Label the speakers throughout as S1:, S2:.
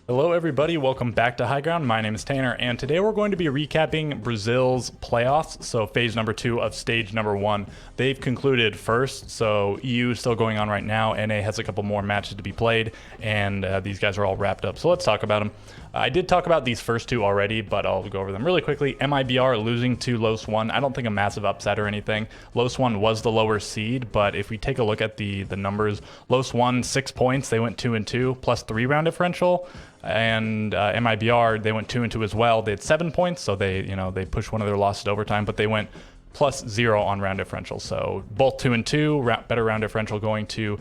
S1: Hello, everybody. Welcome back to High Ground. My name is Tanner, and today we're going to be recapping Brazil's playoffs. So, phase number 2 of stage number 1. They've concluded first, so EU is still going on right now. NA has a couple more matches to be played, and these guys are all wrapped up. So, let's talk about them. I did talk about these first two already, but I'll go over them really quickly. MIBR losing to Los One. I don't think a massive upset or anything. Los One was the lower seed, but if we take a look at the numbers, Los One 6 points. They went 2-2 plus 3 round differential. And MIBR, they went 2-2 as well. They had 7 points, so they pushed one of their losses to overtime, but they went +0 on round differential. So both 2-2, better round differential going to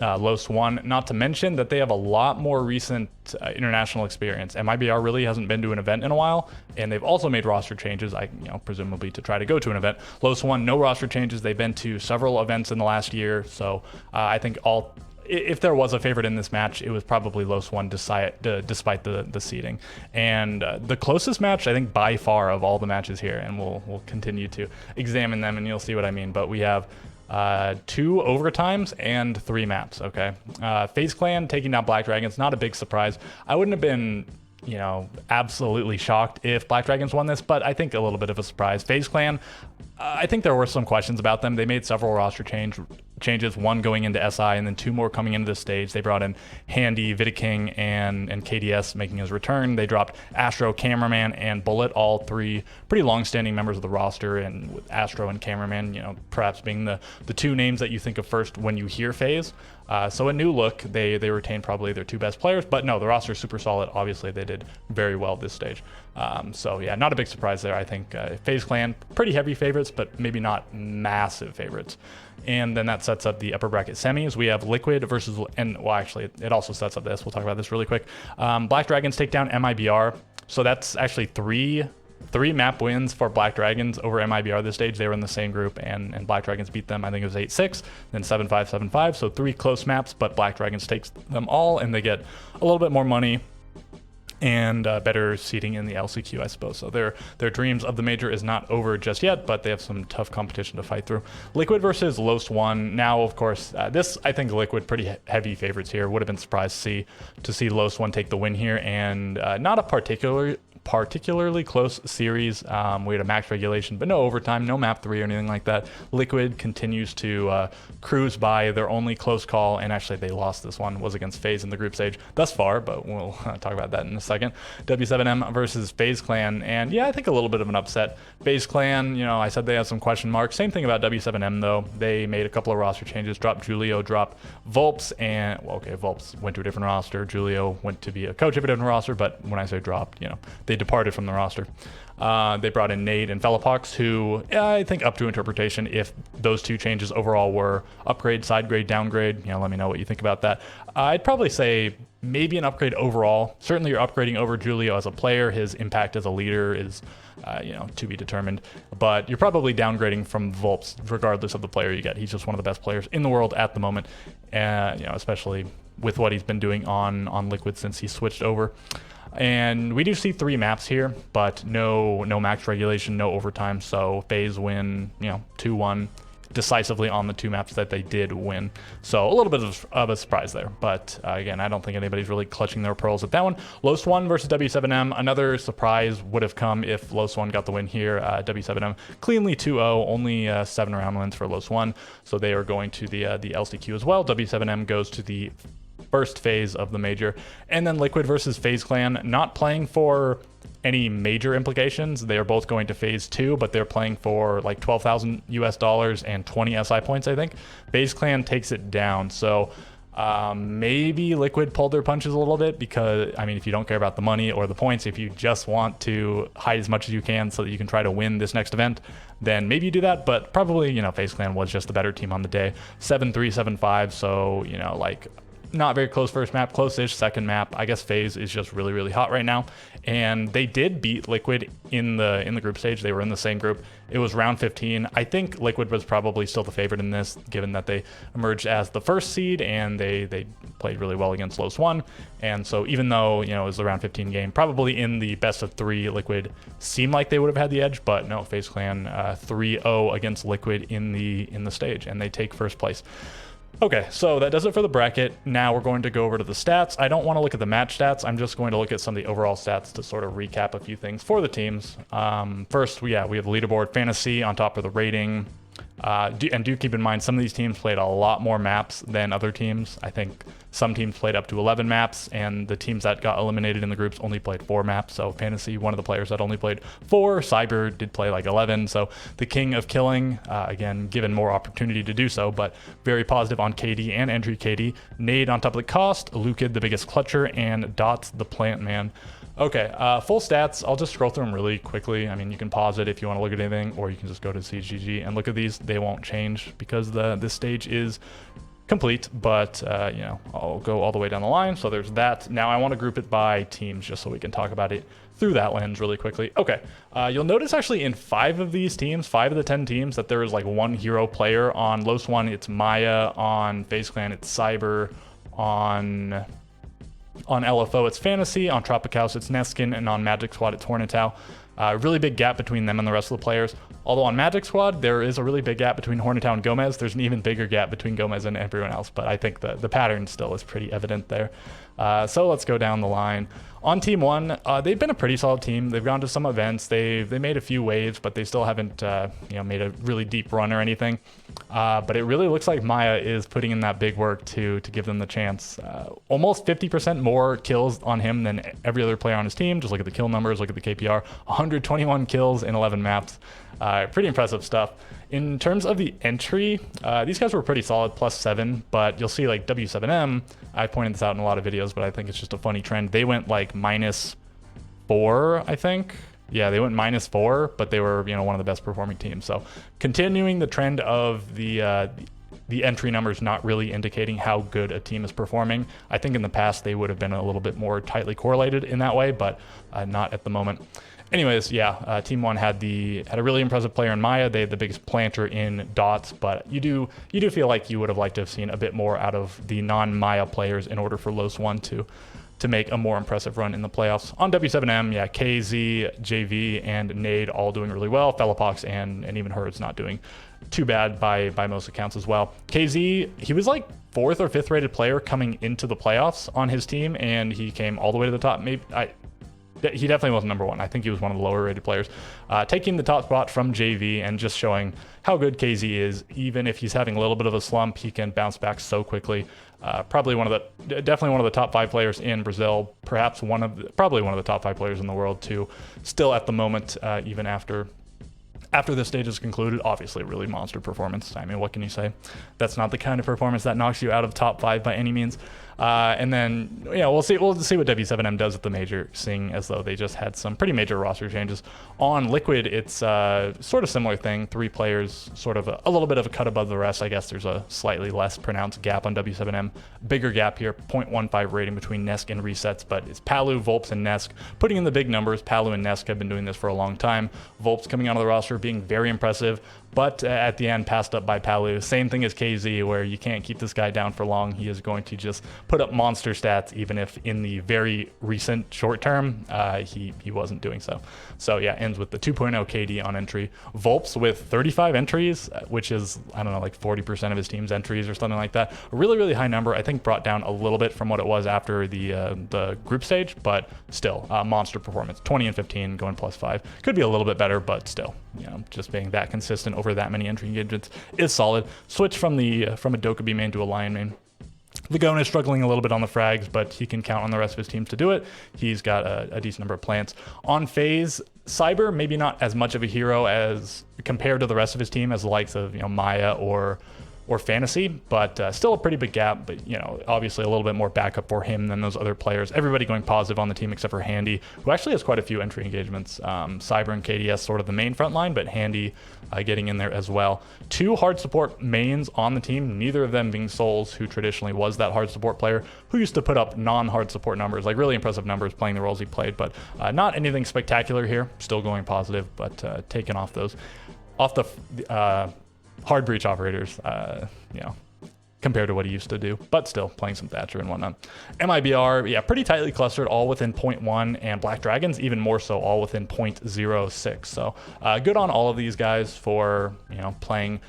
S1: Los One. Not to mention that they have a lot more recent international experience. MIBR really hasn't been to an event in a while, and they've also made roster changes, presumably to try to go to an event. Los One, no roster changes. They've been to several events in the last year, so I think if there was a favorite in this match, it was probably Los One despite the seeding. And the closest match, I think, by far of all the matches here, and we'll continue to examine them, and you'll see what I mean. But we have 2 overtimes and 3 maps, okay? FaZe Clan taking down Black Dragons, not a big surprise. I wouldn't have been absolutely shocked if Black Dragons won this, but I think a little bit of a surprise. FaZe Clan, I think there were some questions about them. They made several roster changes, 1 going into SI and then 2 more coming into the stage. They brought in Handy, Vidaking, and KDS making his return. They dropped Astro, Cameraman, and Bullet, all 3 pretty long-standing members of the roster, and with Astro and Cameraman, perhaps being the 2 names that you think of first when you hear FaZe. So a new look. They retained probably their 2 best players, but no, the roster is super solid. Obviously, they did very well this stage. So yeah, not a big surprise there. I think FaZe Clan, pretty heavy favorites, but maybe not massive favorites. And then that sets up the upper bracket semis. We have Liquid versus, actually, it also sets up this. We'll talk about this really quick. Black Dragons take down MIBR. So that's actually three map wins for Black Dragons over MIBR this stage. They were in the same group, and Black Dragons beat them. I think it was 8-6, then 7-5, 7-5. So 3 close maps, but Black Dragons takes them all, and they get a little bit more money and better seating in the LCQ, I suppose. So their dreams of the major is not over just yet, but they have some tough competition to fight through. Liquid versus Los One. Now, of course, this, I think Liquid pretty heavy favorites here. Would have been surprised to see Los One take the win here, and not a particularly close series. We had a max regulation, but no overtime, no map 3 or anything like that. Liquid continues to cruise by. Their only close call, and actually they lost this one, was against FaZe in the group stage thus far, but we'll talk about that in a second. W7M versus FaZe Clan, and yeah, I think a little bit of an upset. FaZe Clan, I said they had some question marks. Same thing about W7M though. They made a couple of roster changes, dropped Julio, dropped Volps, and Volps went to a different roster. Julio went to be a coach of a different roster, but when I say dropped, they departed from the roster. They brought in Nade and Felipox, who I think up to interpretation if those 2 changes overall were upgrade, side grade, downgrade. Let me know what you think about that. I'd probably say maybe an upgrade overall. Certainly you're upgrading over Julio as a player. His impact as a leader is to be determined, but you're probably downgrading from Volps regardless of the player you get. He's just one of the best players in the world at the moment, especially with what he's been doing on Liquid since he switched over. And we do see 3 maps here, but no max regulation, no overtime. So FaZe win, 2-1 decisively on the 2 maps that they did win. So a little bit of a surprise there. But again, I don't think anybody's really clutching their pearls at that one. Los One versus W7M. Another surprise would have come if Los One got the win here. W7M cleanly 2-0, only 7 round wins for Los One. So they are going to the LCQ as well. W7M goes to the first phase of the major. And then Liquid versus FaZe Clan, not playing for any major implications. They are both going to phase 2, but they're playing for like $12,000 and 20 SI points, I think. FaZe Clan takes it down. So maybe Liquid pulled their punches a little bit, because if you don't care about the money or the points, if you just want to hide as much as you can so that you can try to win this next event, then maybe you do that. But probably, FaZe Clan was just the better team on the day. 7-3, 7-5. So, not very close first map, close-ish second map. I guess FaZe is just really, really hot right now. And they did beat Liquid in the group stage. They were in the same group. It was round 15. I think Liquid was probably still the favorite in this, given that they emerged as the first seed and they played really well against Los One. And so even though, it was the round 15 game, probably in the best of 3, Liquid seemed like they would have had the edge, but no, FaZe Clan 3-0 against Liquid in the stage, and they take first place. Okay, so that does it for the bracket. Now we're going to go over to the stats. I don't want to look at the match stats. I'm just going to look at some of the overall stats to sort of recap a few things for the teams. First, we have the leaderboard. Fantasy on top of the rating. And do keep in mind, some of these teams played a lot more maps than other teams. I think some teams played up to 11 maps, and the teams that got eliminated in the groups only played 4 maps. So Fantasy, one of the players that only played 4. Cyber did play like 11. So the king of killing, again, given more opportunity to do so, but very positive on KD and entry KD. Nade on top of the cost, Lukid, the biggest clutcher, and Dots, the plant man. Okay, full stats. I'll just scroll through them really quickly. I mean, you can pause it if you want to look at anything, or you can just go to CGG and look at these. They won't change because this stage is complete, but you know, I'll go all the way down the line. So there's that. Now I want to group it by teams just so we can talk about it through that lens really quickly. Okay, you'll notice actually in 5 of these teams, 5 of the 10 teams, that there is like one hero player. On Los One, it's Maya. On FaZe Clan, it's Cyber. On LFO, it's Fantasy. On Tropic House, it's Neskin. And on Magic Squad, it's Hornetau. Really big gap between them and the rest of the players. Although on Magic Squad, there is a really big gap between Hornetau and Gomez. There's an even bigger gap between Gomez and everyone else, but I think the pattern still is pretty evident there. So let's go down the line. On Team 1, they've been a pretty solid team. They've gone to some events. They made a few waves, but they still haven't made a really deep run or anything. But it really looks like Maya is putting in that big work to give them the chance. Almost 50% more kills on him than every other player on his team. Just look at the kill numbers, look at the KPR. 121 kills in 11 maps. Pretty impressive stuff. In terms of the entry, these guys were pretty solid, +7, but you'll see like W7M, I pointed this out in a lot of videos, but I think it's just a funny trend. They went like -4, I think. Yeah, they went -4, but they were, one of the best performing teams. So continuing the trend of the entry numbers not really indicating how good a team is performing. I think in the past they would have been a little bit more tightly correlated in that way, but not at the moment. Anyways, yeah, Team 1 had a really impressive player in Maya. They had the biggest planter in Dots, but you do feel like you would have liked to have seen a bit more out of the non-Maya players in order for Los One to make a more impressive run in the playoffs. On W7M, yeah, KZ, JV, and Nade all doing really well. Fellapox and even Herd's not doing too bad by most accounts as well. KZ, he was like 4th or 5th rated player coming into the playoffs on his team, and he came all the way to the top. He definitely wasn't number 1. I think he was one of the lower rated players. Taking the top spot from JV and just showing how good KZ is. Even if he's having a little bit of a slump, he can bounce back so quickly. Definitely one of the top 5 players in Brazil. Perhaps probably one of the top 5 players in the world too. Still at the moment, even after this stage is concluded. Obviously, really monster performance. I mean, what can you say? That's not the kind of performance that knocks you out of top 5 by any means. And then, we'll see what W7M does at the major, seeing as though they just had some pretty major roster changes. On Liquid, it's sort of similar thing. 3 players, sort of a little bit of a cut above the rest. I guess there's a slightly less pronounced gap on W7M. Bigger gap here, 0.15 rating between Nesk and Resets, but it's Palu, Volps, and Nesk putting in the big numbers. Palu and Nesk have been doing this for a long time. Volps coming onto the roster, being very impressive, but at the end passed up by Palu. Same thing as KZ, where you can't keep this guy down for long. He is going to just put up monster stats, even if in the very recent short term he wasn't doing so. So yeah, ends with the 2.0 KD on entry. Volps with 35 entries, which is, I don't know, like 40% of his team's entries or something like that. A really, really high number. I think brought down a little bit from what it was after the group stage, but still monster performance. 20 and 15 going +5. Could be a little bit better, but still, just being that consistent over that many entry engagements is solid. Switch from a Dokkaebi main to a Lion main. Lagona is struggling a little bit on the frags, but he can count on the rest of his teams to do it. He's got a decent number of plants. On FaZe, Cyber, maybe not as much of a hero as compared to the rest of his team as the likes of Maya or Fantasy, but still a pretty big gap, but obviously a little bit more backup for him than those other players. Everybody going positive on the team except for Handy, who actually has quite a few entry engagements. Cyber and KDS sort of the main front line, but Handy getting in there as well. 2 hard support mains on the team, neither of them being Souls, who traditionally was that hard support player, who used to put up non-hard support numbers, like really impressive numbers playing the roles he played, but not anything spectacular here. Still going positive, but taking off the hard breach operators, compared to what he used to do, but still playing some Thatcher and whatnot. MIBR, yeah, pretty tightly clustered, all within 0.1, and Black Dragons even more so, all within 0.06. So good on all of these guys for playing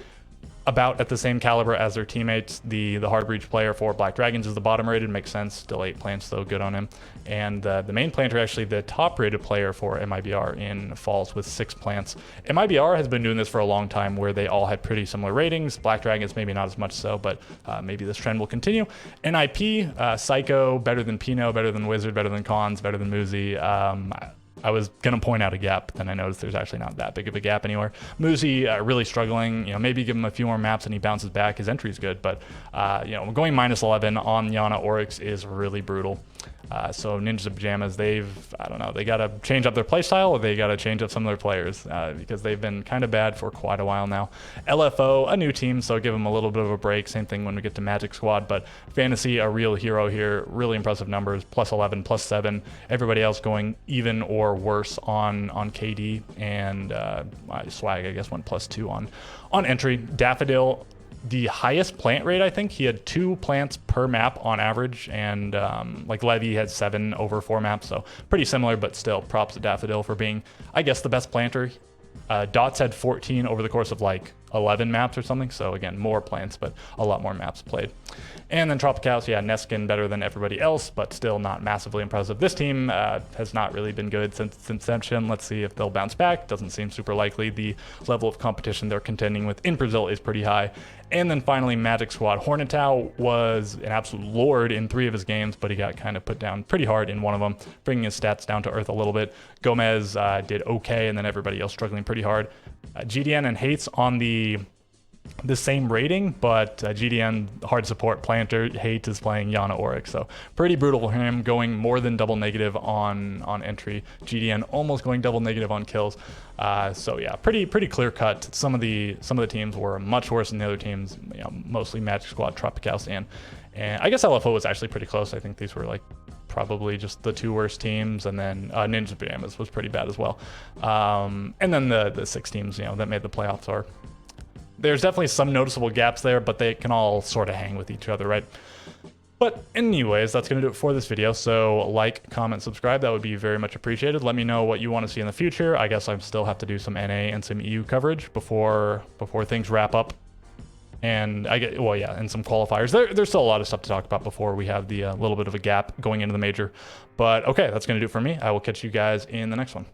S1: about at the same caliber as their teammates. The hard breach player for Black Dragons is the bottom rated, makes sense. Still 8 plants, though, good on him. And the main planter, actually the top rated player for MIBR in Falls with 6 plants. MIBR has been doing this for a long time where they all had pretty similar ratings. Black Dragons maybe not as much so, but maybe this trend will continue. NIP, Psycho, better than Pino, better than Wizard, better than Cons, better than Muzi. I was going to point out a gap, but then I noticed there's actually not that big of a gap anywhere. Muzi really struggling. Maybe give him a few more maps and he bounces back. His entry is good, but going -11 on Yana Oryx is really brutal. So Ninjas of Pajamas, they got to change up their playstyle, or they got to change up some of their players because they've been kind of bad for quite a while now. LFO, a new team, so give them a little bit of a break. Same thing when we get to Magic Squad, but Fantasy, a real hero here. Really impressive numbers, +11, +7. Everybody else going even or worse on KD, and Swag, I guess, went +2 on entry. Daffodil, the highest plant rate, I think. He had 2 plants per map on average, and like Levy had 7 over 4 maps, so pretty similar, but still props to Daffodil for being, I guess, the best planter. Dots had 14 over the course of like 11 maps or something, so again, more plants, but a lot more maps played. And then Tropicals, yeah, Neskin better than everybody else, but still not massively impressive. This team has not really been good since its inception. Let's see if they'll bounce back. Doesn't seem super likely. The level of competition they're contending with in Brazil is pretty high. And then finally, Magic Squad. Hornetau was an absolute lord in 3 of his games, but he got kind of put down pretty hard in one of them, bringing his stats down to earth a little bit. Gomez did okay, and then everybody else struggling pretty hard. GDN and Hates on the same rating, but GDN hard support planter, Hate is playing Yana Oryx, so pretty brutal for him, going more than double negative on entry. GDN almost going double negative on kills. So yeah, pretty clear cut. Some of the teams were much worse than the other teams. Mostly Magic Squad, Tropicals, and I guess LFO was actually pretty close. I think these were like probably just the 2 worst teams, and then Ninja Pajamas was pretty bad as well. And then the 6 teams that made the playoffs are. There's definitely some noticeable gaps there, but they can all sort of hang with each other, right? But anyways, that's going to do it for this video. So like, comment, subscribe. That would be very much appreciated. Let me know what you want to see in the future. I guess I still have to do some NA and some EU coverage before things wrap up. And and some qualifiers. There's still a lot of stuff to talk about before we have the little bit of a gap going into the major. But okay, that's going to do it for me. I will catch you guys in the next one.